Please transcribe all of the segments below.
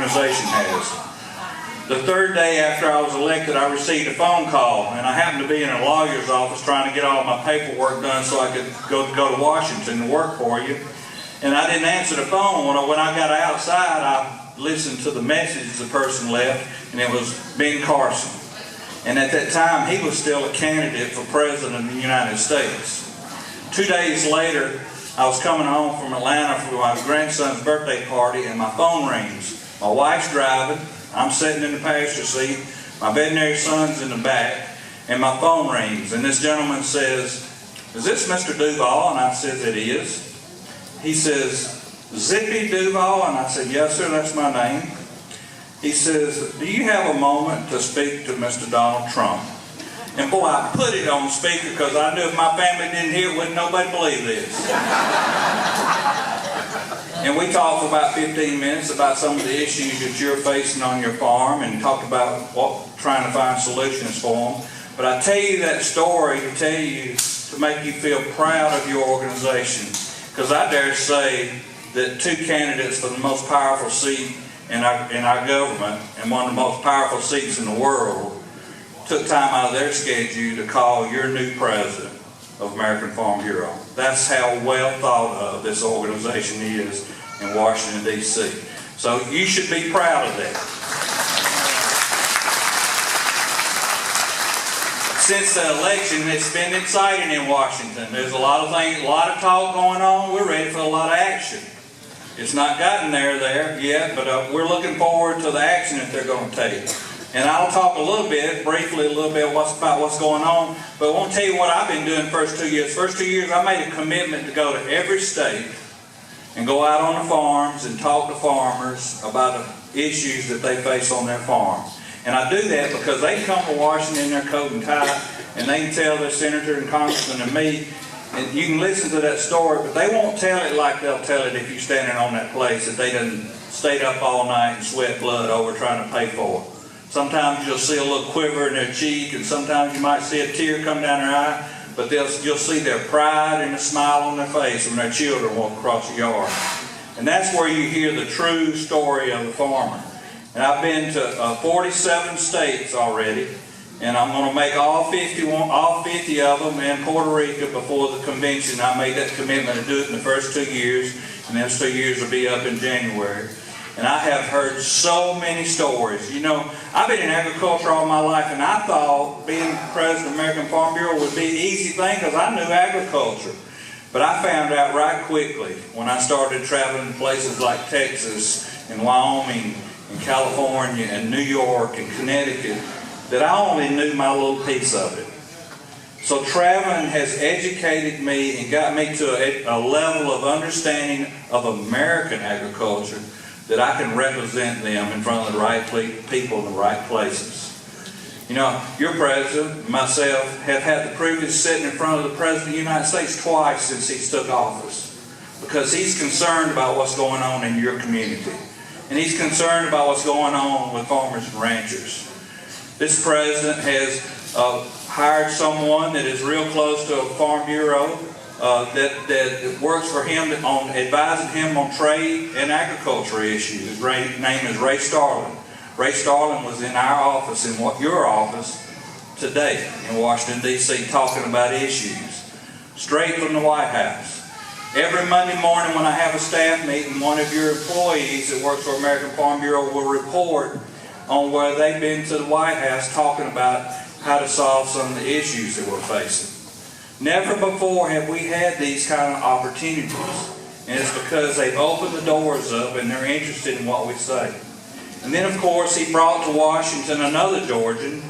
organization has. The third day after I was elected, I received a phone call, and I happened to be in a lawyer's office trying to get all my paperwork done so I could go to Washington to work for you. And I didn't answer the phone. When I got outside, I listened to the message the person left, and it was Ben Carson. And at that time, he was still a candidate for President of the United States. 2 days later, I was coming home from Atlanta for my grandson's birthday party, and my phone rings. My wife's driving. I'm sitting in the passenger seat. My veterinary son's in the back, and my phone rings. And this gentleman says, "Is this Mr. Duval?" And I said, "It is." He says, "Zippy Duval?" And I said, "Yes, sir, that's my name." He says, "Do you have a moment to speak to Mr. Donald Trump?" And boy, I put it on speaker because I knew if my family didn't hear it, wouldn't nobody believe this. And we talked for about 15 minutes about some of the issues that you're facing on your farm and talked about trying to find solutions for them. But I tell you that story to tell you to make you feel proud of your organization. Because I dare say that two candidates for the most powerful seat in our government and one of the most powerful seats in the world took time out of their schedule to call your new president of American Farm Bureau. That's how well thought of this organization is in Washington, D.C. So you should be proud of that. Since the election, it's been exciting in Washington. There's a lot of things, a lot of talk going on. We're ready for a lot of action. It's not gotten there yet, but we're looking forward to the action that they're going to take. And I'll talk briefly a little bit about what's going on, but I won't tell you what I've been doing the first 2 years. First 2 years, I made a commitment to go to every state and go out on the farms and talk to farmers about the issues that they face on their farms. And I do that because they come to Washington in their coat and tie, and they can tell their senator and congressman and me, and you can listen to that story, but they won't tell it like they'll tell it if you're standing on that place that they done stayed up all night and sweat blood over trying to pay for it. Sometimes you'll see a little quiver in their cheek, and sometimes you might see a tear come down their eye, but you'll see their pride and a smile on their face when their children walk across the yard. And that's where you hear the true story of the farmer. And I've been to 47 states already, and I'm going to make all 50 of them in Puerto Rico before the convention. I made that commitment to do it in the first 2 years, and those 2 years will be up in January. And I have heard so many stories. You know, I've been in agriculture all my life, and I thought being president of the American Farm Bureau would be an easy thing because I knew agriculture. But I found out right quickly when I started traveling to places like Texas and Wyoming and California and New York and Connecticut that I only knew my little piece of it. So traveling has educated me and got me to a level of understanding of American agriculture that I can represent them in front of the right people in the right places. You know, your president and myself have had the privilege of sitting in front of the President of the United States twice since he took office, because he's concerned about what's going on in your community. And he's concerned about what's going on with farmers and ranchers. This president has hired someone that is real close to a farm bureau that works for him on advising him on trade and agriculture issues. His name is Ray Starlin. Ray Starlin was in our office, in your office, today in Washington, D.C., talking about issues straight from the White House. Every Monday morning when I have a staff meeting, one of your employees that works for American Farm Bureau will report on where they've been to the White House talking about how to solve some of the issues that we're facing. Never before have we had these kind of opportunities, and it's because they've opened the doors up and they're interested in what we say. And then, of course, he brought to Washington another Georgian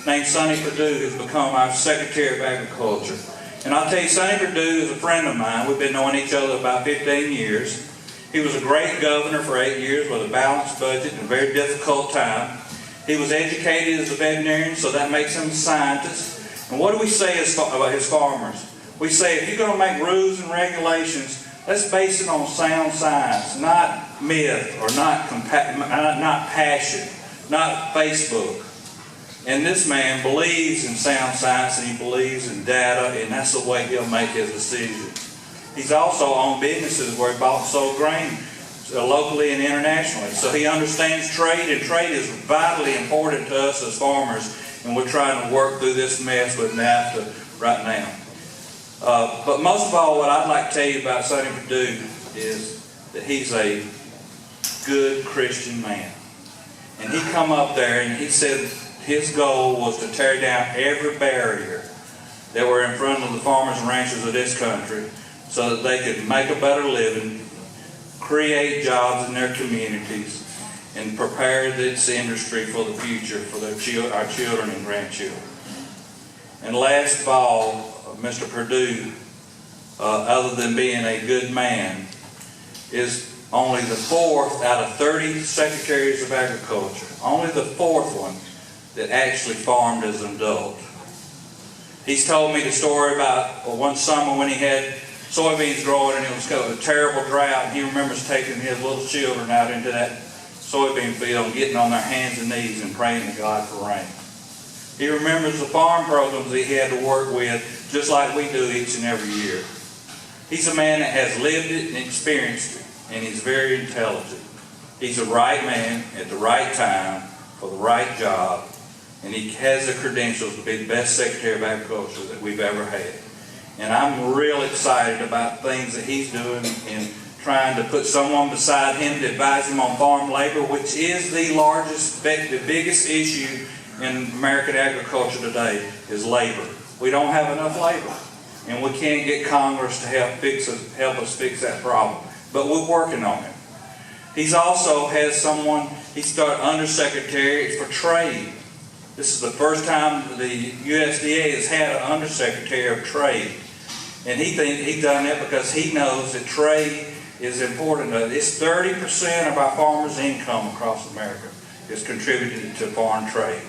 named Sonny Perdue, who's become our Secretary of Agriculture. And I'll tell you, Sonny Perdue is a friend of mine. We've been knowing each other about 15 years. He was a great governor for 8 years with a balanced budget and a very difficult time. He was educated as a veterinarian, so that makes him a scientist. And what do we say about his farmers? We say, if you're going to make rules and regulations, let's base it on sound science, not myth or not passion, not Facebook. And this man believes in sound science, and he believes in data, and that's the way he'll make his decisions. He's also owned businesses where he bought and sold grain locally and internationally. So he understands trade, and trade is vitally important to us as farmers, and we're trying to work through this mess with NAFTA right now. But most of all, what I'd like to tell you about Sonny Perdue is that he's a good Christian man. And he come up there and he said his goal was to tear down every barrier that were in front of the farmers and ranchers of this country so that they could make a better living, create jobs in their communities, and prepare this industry for the future for our children and grandchildren. And last of all, Mr. Perdue, other than being a good man, is only the 4th out of 30 secretaries of agriculture, only the 4th one that actually farmed as an adult. He's told me the story about one summer when he had soybeans growing and it was a terrible drought, and he remembers taking his little children out into that soybean field and getting on their hands and knees and praying to God for rain. He remembers the farm programs that he had to work with, just like we do each and every year. He's a man that has lived it and experienced it, and he's very intelligent. He's the right man at the right time for the right job, and he has the credentials to be the best Secretary of Agriculture that we've ever had. And I'm real excited about things that he's doing in trying to put someone beside him to advise him on farm labor, which is the biggest issue in American agriculture today, is labor. We don't have enough labor, and we can't get Congress to help us fix that problem. But we're working on it. He's also has someone, he started Undersecretary for Trade. This is the first time the USDA has had an Undersecretary of Trade. And he's done that because he knows that trade is important. It's 30% of our farmers' income across America is contributed to foreign trade.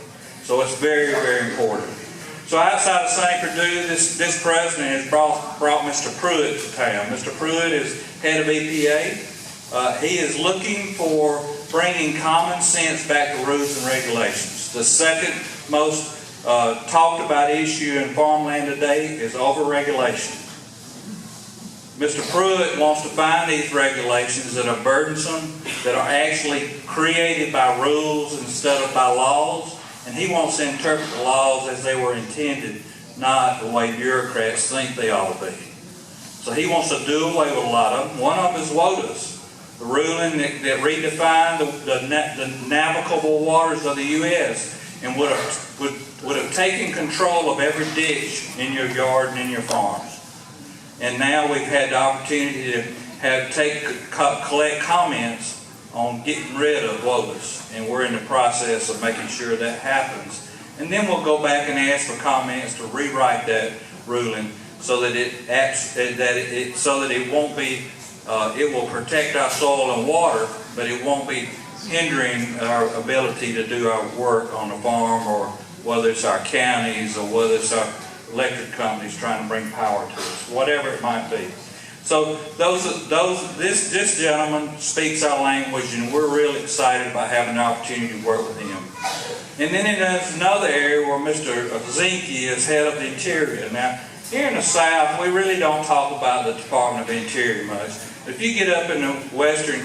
So it's very, very important. So outside of Sonny Perdue, this president has brought Mr. Pruitt to town. Mr. Pruitt is head of EPA. He is looking for bringing common sense back to rules and regulations. The second most talked about issue in farmland today is overregulation. Mr. Pruitt wants to find these regulations that are burdensome, that are actually created by rules instead of by laws, and he wants to interpret the laws as they were intended, not the way bureaucrats think they ought to be. So he wants to do away with a lot of them. One of them is WOTUS, the ruling that redefined the navigable waters of the U.S. and would have taken control of every ditch in your yard and in your farms. And now we've had the opportunity to collect comments on getting rid of WOTUS, and we're in the process of making sure that happens. And then we'll go back and ask for comments to rewrite that ruling so that it won't be, it will protect our soil and water, but it won't be hindering our ability to do our work on the farm, or whether it's our counties or whether it's our electric companies trying to bring power to us, whatever it might be. So this gentleman speaks our language, and we're really excited about having the opportunity to work with him. And then there's another area where Mr. Zinke is head of the Interior. Now, here in the South, we really don't talk about the Department of Interior much. If you get up in the western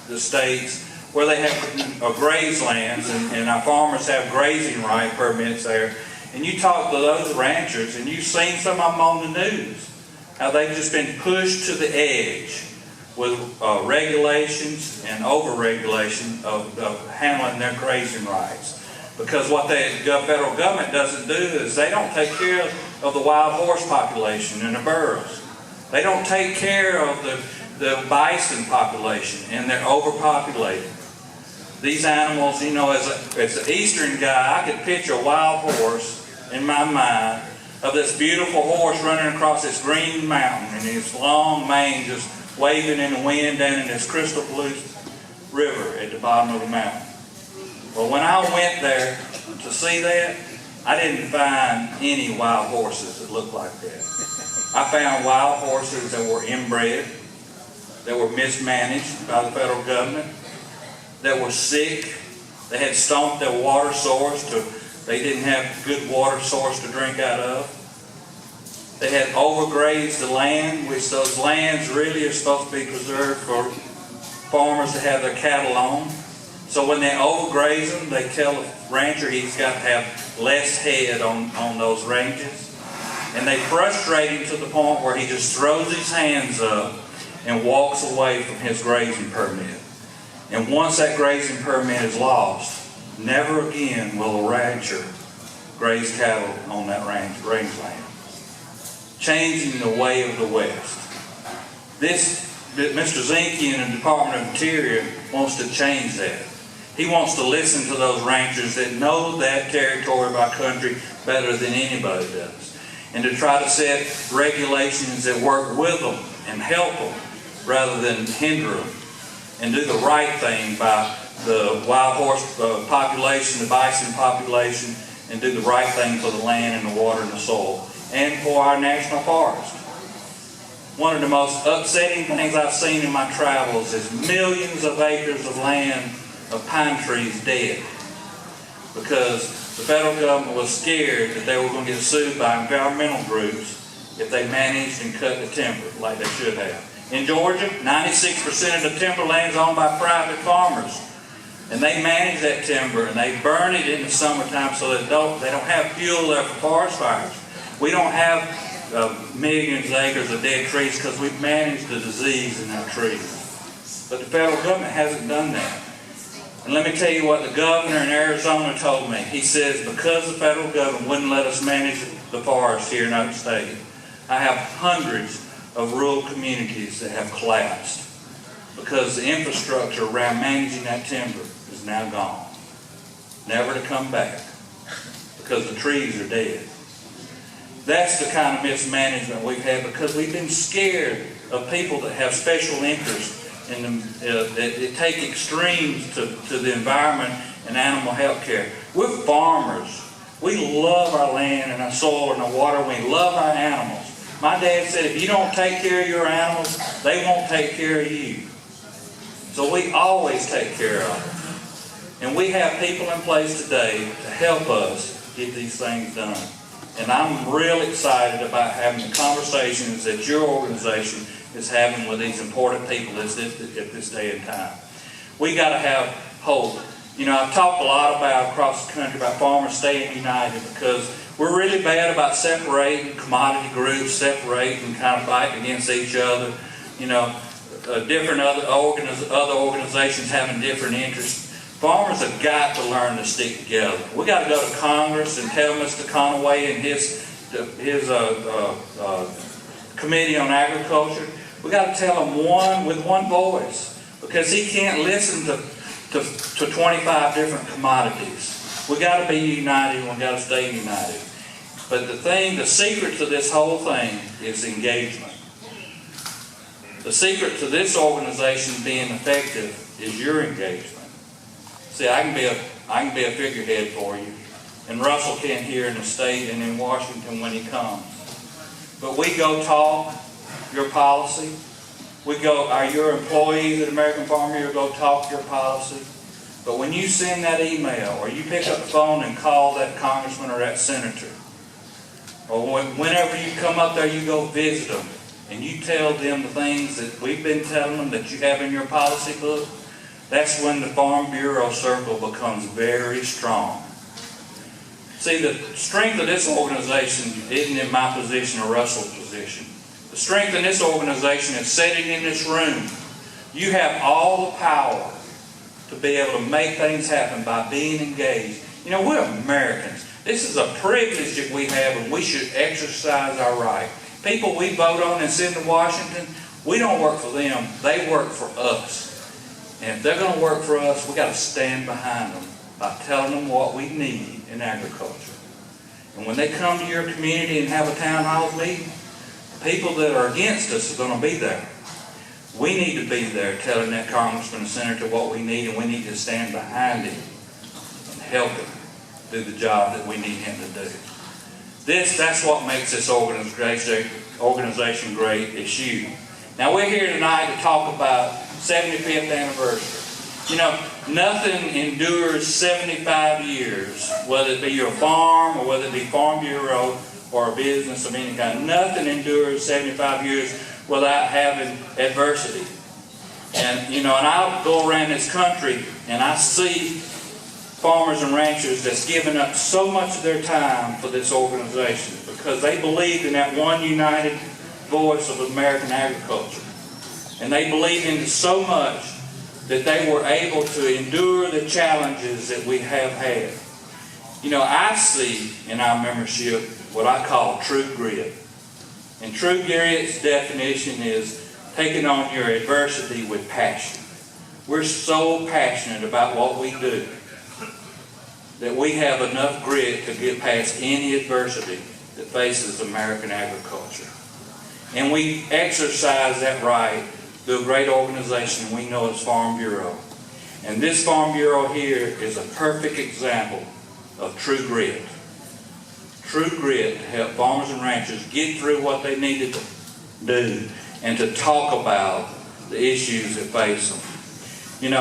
the states where they have graze lands, and our farmers have grazing right permits there, and you talk to those ranchers, and you've seen some of them on the news, how they've just been pushed to the edge with regulations and over-regulation of handling their grazing rights. Because what the federal government doesn't do is they don't take care of the wild horse population in the burros. They don't take care of the bison population, and they're overpopulated. These animals, you know, as an eastern guy, I could picture a wild horse in my mind of this beautiful horse running across this green mountain and his long mane just waving in the wind down in this crystal blue river at the bottom of the mountain. Well, when I went there to see that, I didn't find any wild horses that looked like that. I found wild horses that were inbred, that were mismanaged by the federal government, that were sick. They had stomped their water source they didn't have good water source to drink out of. They had overgrazed the land, which those lands really are supposed to be preserved for farmers to have their cattle on. So when they overgraze them, they tell the rancher he's got to have less head on those ranges. And they frustrate him to the point where he just throws his hands up and walks away from his grazing permit. And once that grazing permit is lost, never again will a rancher graze cattle on that range land. Changing the way of the West. Mr. Zinke in the Department of Interior wants to change that. He wants to listen to those ranchers that know that territory by country better than anybody does. And to try to set regulations that work with them and help them rather than hinder them. And do the right thing by the wild horse population, the bison population, and do the right thing for the land and the water and the soil, and for our national forest. One of the most upsetting things I've seen in my travels is millions of acres of land of pine trees dead because the federal government was scared that they were going to get sued by environmental groups if they managed and cut the timber like they should have. In Georgia, 96% of the timberland is owned by private farmers. And they manage that timber and they burn it in the summertime so that they don't have fuel there for forest fires. We don't have millions of acres of dead trees because we've managed the disease in our trees. But the federal government hasn't done that. And let me tell you what the governor in Arizona told me. He says because the federal government wouldn't let us manage the forest here in our state, I have hundreds of rural communities that have collapsed because the infrastructure around managing that timber is now gone, never to come back because the trees are dead. That's the kind of mismanagement we've had because we've been scared of people that have special interests in that take extremes to the environment and animal health care. We're farmers. We love our land and our soil and our water. We love our animals. My dad said if you don't take care of your animals, they won't take care of you. So we always take care of them. And we have people in place today to help us get these things done. And I'm real excited about having the conversations that your organization is having with these important people at this day and time. We got to have hope. You know, I've talked a lot about across the country about farmers staying united because we're really bad about separating commodity groups, separating, kind of fighting against each other. You know, different other organizations having different interests. Farmers have got to learn to stick together. We got to go to Congress and tell Mr. Conaway and his Committee on Agriculture. We got to tell him with one voice because he can't listen to 25 different commodities. We got to be united and we got to stay united. But the secret to this whole thing is engagement. The secret to this organization being effective is your engagement. See, I can be a figurehead for you, and Russell can here in the state and in Washington when he comes. But we go talk your policy. Your employees at American Farm Bureau go talk your policy. But when you send that email, or you pick up the phone and call that congressman or that senator, or whenever you come up there, you go visit them, and you tell them the things that we've been telling them that you have in your policy book, that's when the Farm Bureau circle becomes very strong. See, the strength of this organization isn't in my position or Russell's position. The strength in this organization is sitting in this room. You have all the power to be able to make things happen by being engaged. You know, we're Americans. This is a privilege that we have, and we should exercise our right. People we vote on and send to Washington, we don't work for them. They work for us. And if they're going to work for us, we got to stand behind them by telling them what we need in agriculture. And when they come to your community and have a town hall meeting, people that are against us are going to be there. We need to be there telling that congressman and senator what we need, and we need to stand behind him and help him do the job that we need him to do. That's what makes this organization great. It's you. Now we're here tonight to talk about 75th anniversary. You know, nothing endures 75 years, whether it be your farm or whether it be Farm Bureau or a business of any kind. Nothing endures 75 years without having adversity. And, and I'll go around this country and I see farmers and ranchers that's given up so much of their time for this organization because they believed in that one united voice of American agriculture. And they believed in it so much that they were able to endure the challenges that we have had. I see in our membership what I call true grit. And true grit's definition is taking on your adversity with passion. We're so passionate about what we do that we have enough grit to get past any adversity that faces American agriculture. And we exercise that right through a great organization we know as Farm Bureau. And this Farm Bureau here is a perfect example of true grit. True grit to help farmers and ranchers get through what they needed to do and to talk about the issues that face them.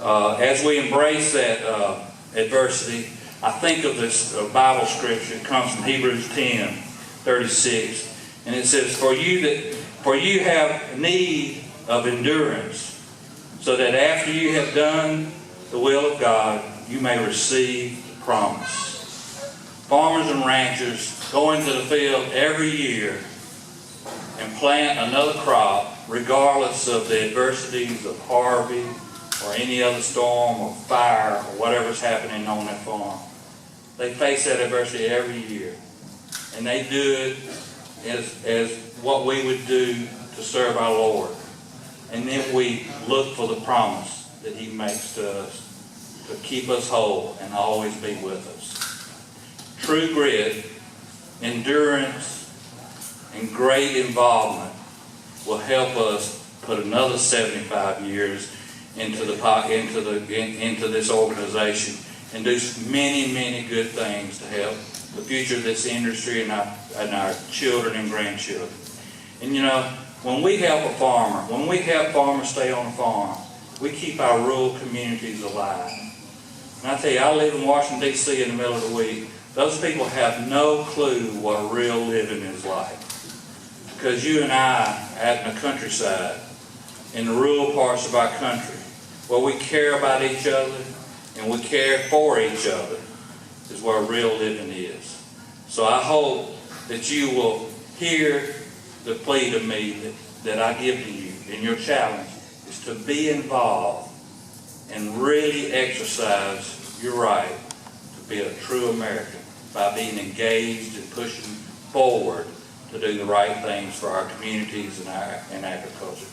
As we embrace that adversity, I think of this Bible scripture. It comes from Hebrews 10:36, and it says, For you have need of endurance, so that after you have done the will of God, you may receive the promise. Farmers and ranchers go into the field every year and plant another crop, regardless of the adversities of Harvey or any other storm or fire or whatever's happening on that farm. They face that adversity every year. And they do it as what we would do to serve our Lord. And then we look for the promise that He makes to us to keep us whole and always be with us. True grit, endurance, and great involvement will help us put another 75 years into this organization and do many, many good things to help the future of this industry and our children and grandchildren. And when we help a farmer, when we help farmers stay on the farm, we keep our rural communities alive. And I tell you, I live in Washington, D.C. in the middle of the week. Those people have no clue what real living is like. Because you and I, out in the countryside, in the rural parts of our country, where we care about each other and we care for each other, is where real living is. So I hope that you will hear the plea to me that I give to you. And your challenge is to be involved and really exercise your right to be a true American by being engaged and pushing forward to do the right things for our communities and agriculture.